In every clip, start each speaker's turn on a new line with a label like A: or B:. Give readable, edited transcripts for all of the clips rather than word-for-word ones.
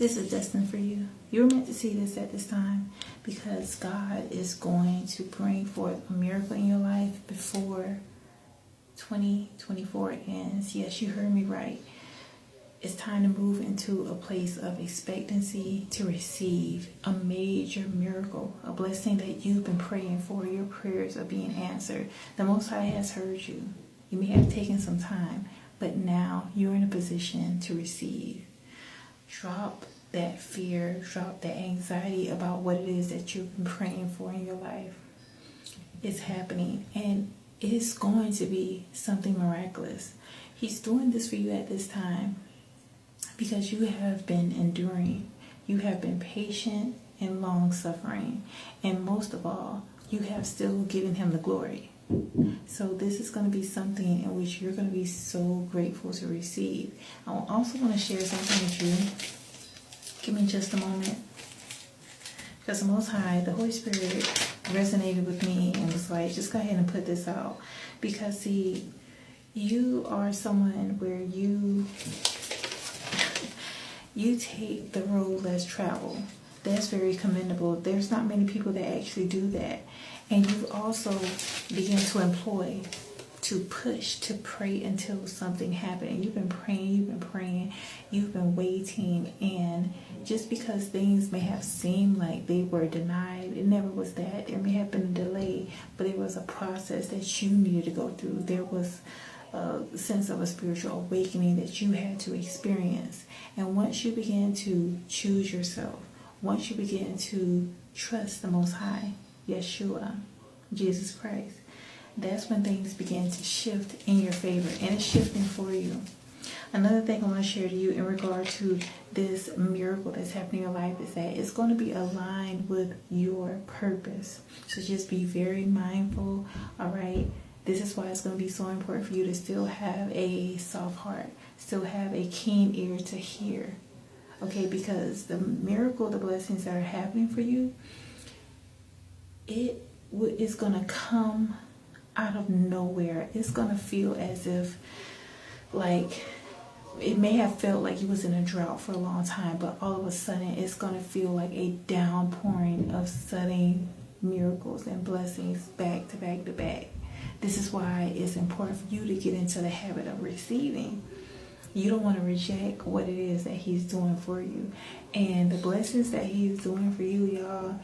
A: This is destined for you. You were meant to see this at this time because God is going to bring forth a miracle in your life before 2024 ends. Yes, you heard me right. It's time to move into a place of expectancy to receive a major miracle, a blessing that you've been praying for. Your prayers are being answered. The Most High has heard you. You may have taken some time, but now you're in a position to receive. Drop that fear, drop that anxiety about what it is that you've been praying for in your life. It's happening, and it's going to be something miraculous. He's doing this for you at this time because you have been enduring. You have been patient and long-suffering. And most of all, you have still given him the glory. So this is going to be something in which you're going to be so grateful to receive. I also want to share something with you. Give me just a moment. Because the Most High, the Holy Spirit, resonated with me and was like, just go ahead and put this out. Because, see, you are someone where you take the road less traveled. That's very commendable. There's not many people that actually do that. And you've also begun to employ, to push, to pray until something happens. You've been praying, you've been waiting, and just because things may have seemed like they were denied, it never was that. There may have been a delay, but it was a process that you needed to go through. There was a sense of a spiritual awakening that you had to experience. And once you begin to choose yourself, once you begin to trust the Most High, Yahshuah, Jesus Christ, that's when things begin to shift in your favor, and it's shifting for you. Another thing I want to share to you in regard to this miracle that's happening in your life is that it's going to be aligned with your purpose. So just be very mindful, all right? This is why it's going to be so important for you to still have a soft heart, still have a keen ear to hear, okay? Because the miracle, the blessings that are happening for you, it is going to come out of nowhere. It's going to feel as if, like, it may have felt like you was in a drought for a long time, but all of a sudden it's going to feel like a downpouring of sudden miracles and blessings back to back to back. This is why it's important for you to get into the habit of receiving. You don't want to reject what it is that he's doing for you. And the blessings that he's doing for you, y'all,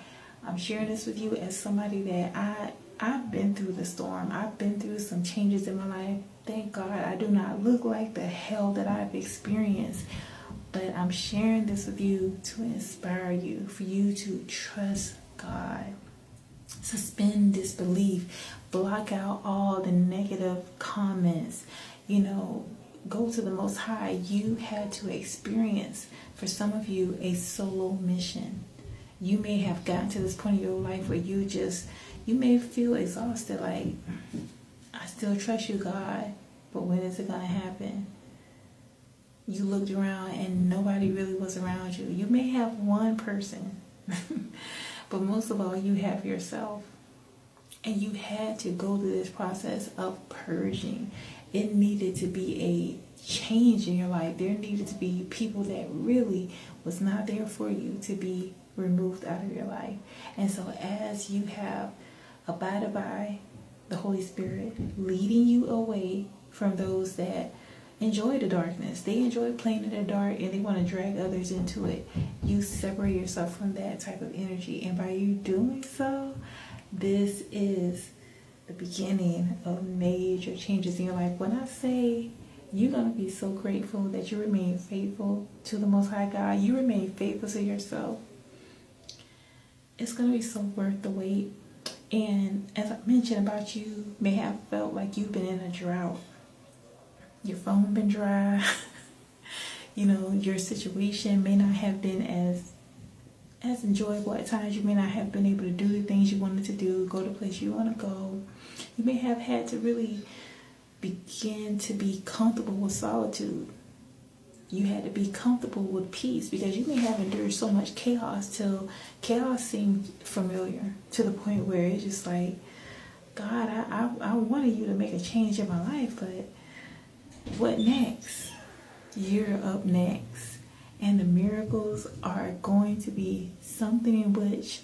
A: I'm sharing this with you as somebody that I've been through the storm. I've been through some changes in my life. Thank God I do not look like the hell that I've experienced. But I'm sharing this with you to inspire you, for you to trust God. Suspend disbelief. Block out all the negative comments. Go to the Most High. You had to experience, for some of you, a solo mission. You may have gotten to this point in your life where you may feel exhausted, like, I still trust you, God, but when is it going to happen? You looked around and nobody really was around you. You may have one person, but most of all, you have yourself. And you had to go through this process of purging. It needed to be a change in your life. There needed to be people that really was not there for you to be removed out of your life. And so as you have abided by the Holy Spirit leading you away from those that enjoy the darkness, they enjoy playing in the dark and they want to drag others into it, you separate yourself from that type of energy. And by you doing so, this is the beginning of major changes in your life. When I say you're going to be so grateful that you remain faithful to the Most High God, you remain faithful to yourself, it's going to be so worth the wait. And as I mentioned about, you may have felt like you've been in a drought. Your phone been dry. Your situation may not have been as enjoyable at times. You may not have been able to do the things you wanted to do, go to the place you want to go. You may have had to really begin to be comfortable with solitude. You had to be comfortable with peace because you may have endured so much chaos till chaos seemed familiar to the point where it's just like, God, I wanted you to make a change in my life, but what next? You're up next. And the miracles are going to be something in which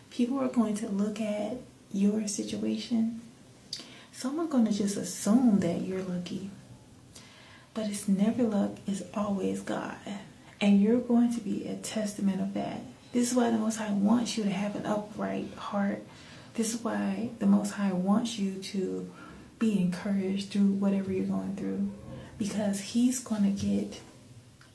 A: people are going to look at your situation. Some are going to just assume that you're lucky. But it's never luck, it's always God. And you're going to be a testament of that. This is why the Most High wants you to have an upright heart. This is why the Most High wants you to be encouraged through whatever you're going through. Because He's going to get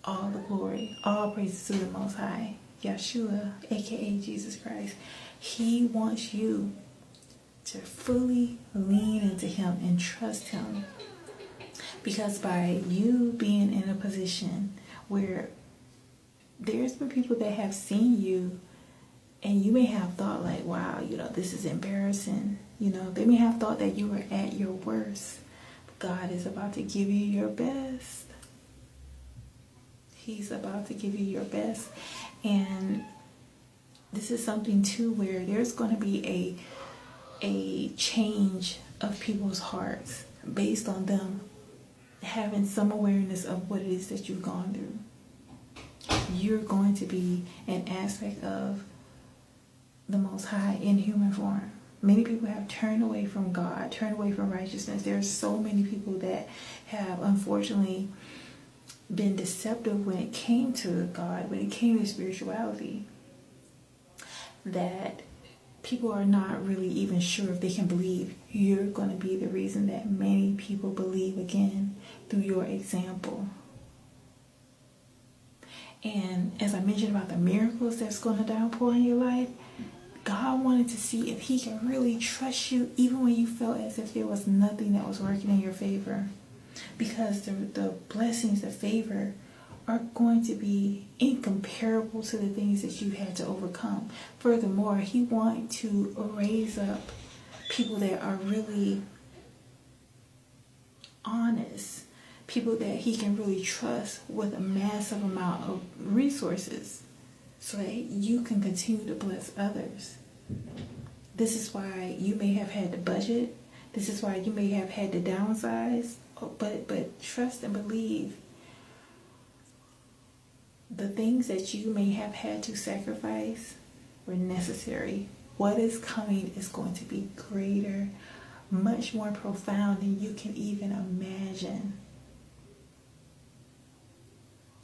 A: all the glory, all praises to the Most High. Yahshuah, aka Jesus Christ. He wants you to fully lean into Him and trust Him. Because by you being in a position where there's been people that have seen you and you may have thought like, wow, this is embarrassing. They may have thought that you were at your worst. But God is about to give you your best. He's about to give you your best. And this is something too where there's going to be a change of people's hearts based on them having some awareness of what it is that you've gone through. You're going to be an aspect of the Most High in human form. Many people have turned away from God, turned away from righteousness. There's so many people that have unfortunately been deceptive when it came to God, when it came to spirituality, that people are not really even sure if they can believe. You're going to be the reason that many people believe again through your example. And as I mentioned about the miracles that's going to downpour in your life, God wanted to see if He can really trust you even when you felt as if there was nothing that was working in your favor. Because the blessings, the favor are going to be incomparable to the things that you've had to overcome. Furthermore, He wants to raise up people that are really honest, people that He can really trust with a massive amount of resources so that you can continue to bless others. This is why you may have had to budget. This is why you may have had to downsize. But trust and believe the things that you may have had to sacrifice were necessary. What is coming is going to be greater, much more profound than you can even imagine.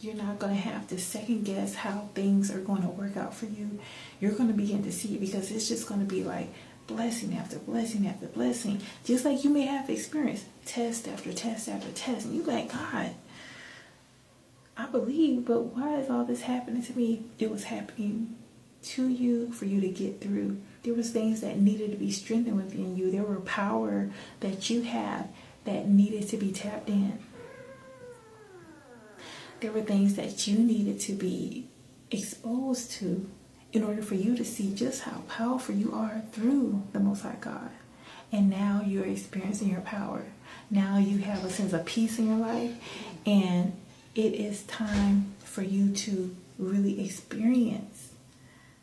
A: You're not going to have to second guess how things are going to work out for you. You're going to begin to see it because it's just going to be like blessing after blessing after blessing. Just like you may have experienced test after test after test. And you're like, God, I believe, but why is all this happening to me? It was happening to you for you to get through. There was things that needed to be strengthened within you. There were power that you have that needed to be tapped in. There were things that you needed to be exposed to in order for you to see just how powerful you are through the Most High God. And now you're experiencing your power. Now you have a sense of peace in your life. And it is time for you to really experience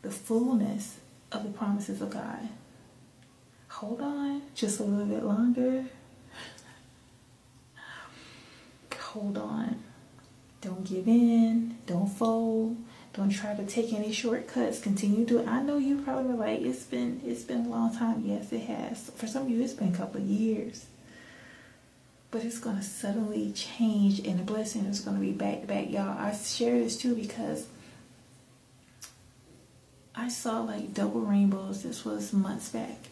A: the fullness of the promises of God. Hold on just a little bit longer. Hold on. Don't give in. Don't fold. Don't try to take any shortcuts. Continue to. I know you probably were like, it's been a long time. Yes, it has. For some of you, it's been a couple of years. But it's going to suddenly change, and the blessing is going to be back to back. Y'all, I share this too because I saw like double rainbows. This was months back.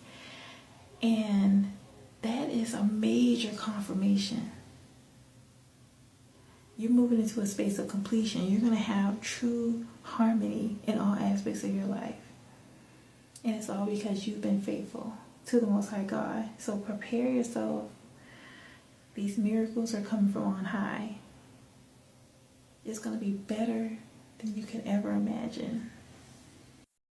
A: And that is a major confirmation. You're moving into a space of completion. You're going to have true harmony in all aspects of your life. And it's all because you've been faithful to the Most High God. So prepare yourself. These miracles are coming from on high. It's going to be better than you can ever imagine.